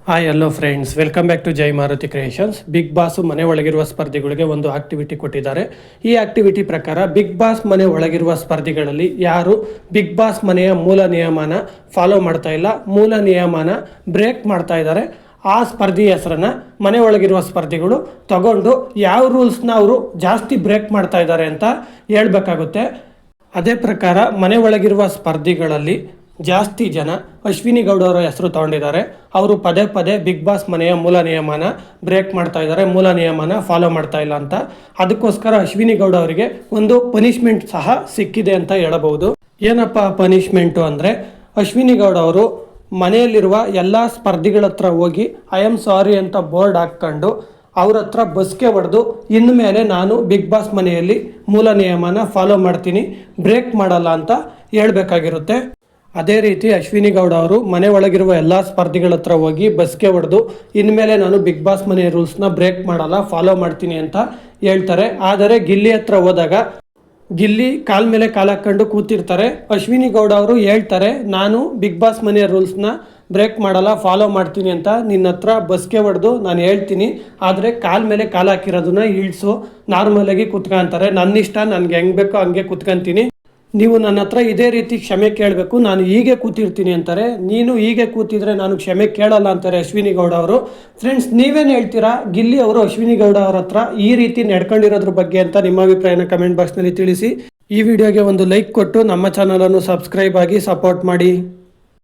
Hi hello friends, welcome back to Jai Maruti creations. Bigg Boss ಮನೆ ಒಳಗಿರುವ ಸ್ಪರ್ಧಿಗಳಿಗೆ ಒಂದು ಆಕ್ಟಿವಿಟಿ ಕೊಟ್ಟಿದ್ದಾರೆ. ಈ ಆಕ್ಟಿವಿಟಿ ಪ್ರಕಾರ ಬಿಗ್ ಬಾಸ್ ಮನೆ ಒಳಗಿರುವ ಸ್ಪರ್ಧಿಗಳಲ್ಲಿ ಯಾರು ಬಿಗ್ ಬಾಸ್ ಮನೆಯ ಮೂಲ ನಿಯಮನ ಫಾಲೋ ಮಾಡ್ತಾ ಇಲ್ಲ, ಮೂಲ ನಿಯಮನ ಬ್ರೇಕ್ ಮಾಡ್ತಾ ಇದ್ದಾರೆ, ಆ ಸ್ಪರ್ಧಿ ಹೆಸರನ್ನ ಮನೆ ಒಳಗಿರುವ ಸ್ಪರ್ಧಿಗಳು ತಗೊಂಡು ಯಾವ ರೂಲ್ಸ್ನ ಅವರು ಜಾಸ್ತಿ ಬ್ರೇಕ್ ಮಾಡ್ತಾ ಇದ್ದಾರೆ ಅಂತ ಹೇಳ್ಬೇಕಾಗುತ್ತೆ. ಅದೇ ಪ್ರಕಾರ ಮನೆ ಒಳಗಿರುವ ಸ್ಪರ್ಧಿಗಳಲ್ಲಿ ಜಾಸ್ತಿ ಜನ ಅಶ್ವಿನಿ ಗೌಡ ಅವರ ಹೆಸರು ತಗೊಂಡಿದ್ದಾರೆ. ಅವರು ಪದೇ ಪದೇ ಬಿಗ್ ಬಾಸ್ ಮನೆಯ ಮೂಲ ನಿಯಮನ ಬ್ರೇಕ್ ಮಾಡ್ತಾ ಇದ್ದಾರೆ, ಮೂಲ ನಿಯಮನ ಫಾಲೋ ಮಾಡ್ತಾ ಇಲ್ಲ ಅಂತ. ಅದಕ್ಕೋಸ್ಕರ ಅಶ್ವಿನಿ ಗೌಡ ಅವರಿಗೆ ಒಂದು ಪನಿಷ್ಮೆಂಟ್ ಸಹ ಸಿಕ್ಕಿದೆ ಅಂತ ಹೇಳಬಹುದು. ಏನಪ್ಪ ಪನಿಷ್ಮೆಂಟು ಅಂದರೆ, ಅಶ್ವಿನಿ ಗೌಡ ಅವರು ಮನೆಯಲ್ಲಿರುವ ಎಲ್ಲ ಸ್ಪರ್ಧಿಗಳ ಹತ್ರ ಹೋಗಿ ಐ ಆಮ್ ಸಾರಿ ಅಂತ ಬೋರ್ಡ್ ಹಾಕ್ಕೊಂಡು ಅವ್ರ ಹತ್ರ ಬಸ್ಗೆ ಹೊಡೆದು ಇನ್ಮೇಲೆ ನಾನು ಬಿಗ್ ಬಾಸ್ ಮನೆಯಲ್ಲಿ ಮೂಲ ನಿಯಮನ ಫಾಲೋ ಮಾಡ್ತೀನಿ, ಬ್ರೇಕ್ ಮಾಡಲ್ಲ ಅಂತ ಹೇಳ್ಬೇಕಾಗಿರುತ್ತೆ. ಅದೇ ರೀತಿ ಅಶ್ವಿನಿ ಗೌಡ ಅವರು ಮನೆ ಒಳಗಿರುವ ಎಲ್ಲ ಸ್ಪರ್ಧಿಗಳ ಹತ್ರ ಹೋಗಿ ಬಸ್ಗೆ ಹೊಡೆದು ಇನ್ಮೇಲೆ ನಾನು ಬಿಗ್ ಬಾಸ್ ಮನೆ ರೂಲ್ಸ್ನ ಬ್ರೇಕ್ ಮಾಡಲ್ಲ, ಫಾಲೋ ಮಾಡ್ತೀನಿ ಅಂತ ಹೇಳ್ತಾರೆ. ಆದರೆ ಗಿಲ್ಲಿ ಹತ್ರ ಹೋದಾಗ ಗಿಲ್ಲಿ ಕಾಲ್ ಮೇಲೆ ಕಾಲು ಹಾಕ್ಕೊಂಡು ಕೂತಿರ್ತಾರೆ. ಅಶ್ವಿನಿ ಗೌಡ ಅವರು ಹೇಳ್ತಾರೆ, ನಾನು ಬಿಗ್ ಬಾಸ್ ಮನೆಯ ರೂಲ್ಸ್ನ ಬ್ರೇಕ್ ಮಾಡಲ್ಲ, ಫಾಲೋ ಮಾಡ್ತೀನಿ ಅಂತ ನಿನ್ನ ಹತ್ರ ಬಸ್ಗೆ ಹೊಡೆದು ನಾನು ಹೇಳ್ತೀನಿ, ಆದರೆ ಕಾಲ್ ಮೇಲೆ ಕಾಲು ಹಾಕಿರೋದನ್ನ ಇಳಿಸು, ನಾರ್ಮಲಾಗಿ ಕೂತ್ಕೊಂತಾರೆ, ನನ್ನ ಇಷ್ಟ, ನನಗೆ ಹೆಂಗೆ ಬೇಕೋ ಹಂಗೆ ಕೂತ್ಕೊಂತೀನಿ, ನೀವು ನನ್ನ ಹತ್ರ ಇದೇ ರೀತಿ ಕ್ಷಮೆ ಕೇಳಬೇಕು, ನಾನು ಹೀಗೆ ಕೂತಿರ್ತೀನಿ ಅಂತಾರೆ. ನೀನು ಹೀಗೆ ಕೂತಿದ್ರೆ ನಾನು ಕ್ಷಮೆ ಕೇಳಲ್ಲ ಅಂತಾರೆ ಅಶ್ವಿನಿ ಗೌಡ ಅವರು. ಫ್ರೆಂಡ್ಸ್, ನೀವೇನು ಹೇಳ್ತೀರಾ? ಗಿಲ್ಲಿ ಅವರು ಅಶ್ವಿನಿ ಗೌಡ ಅವ್ರ ಹತ್ರ ಈ ರೀತಿ ನಡ್ಕೊಂಡಿರೋದ್ರ ಬಗ್ಗೆ ಅಂತ ನಿಮ್ಮ ಅಭಿಪ್ರಾಯನ ಕಮೆಂಟ್ ಬಾಕ್ಸ್ನಲ್ಲಿ ತಿಳಿಸಿ. ಈ ವಿಡಿಯೋಗೆ ಒಂದು ಲೈಕ್ ಕೊಟ್ಟು ನಮ್ಮ ಚಾನಲನ್ನು ಸಬ್ಸ್ಕ್ರೈಬ್ ಆಗಿ ಸಪೋರ್ಟ್ ಮಾಡಿ.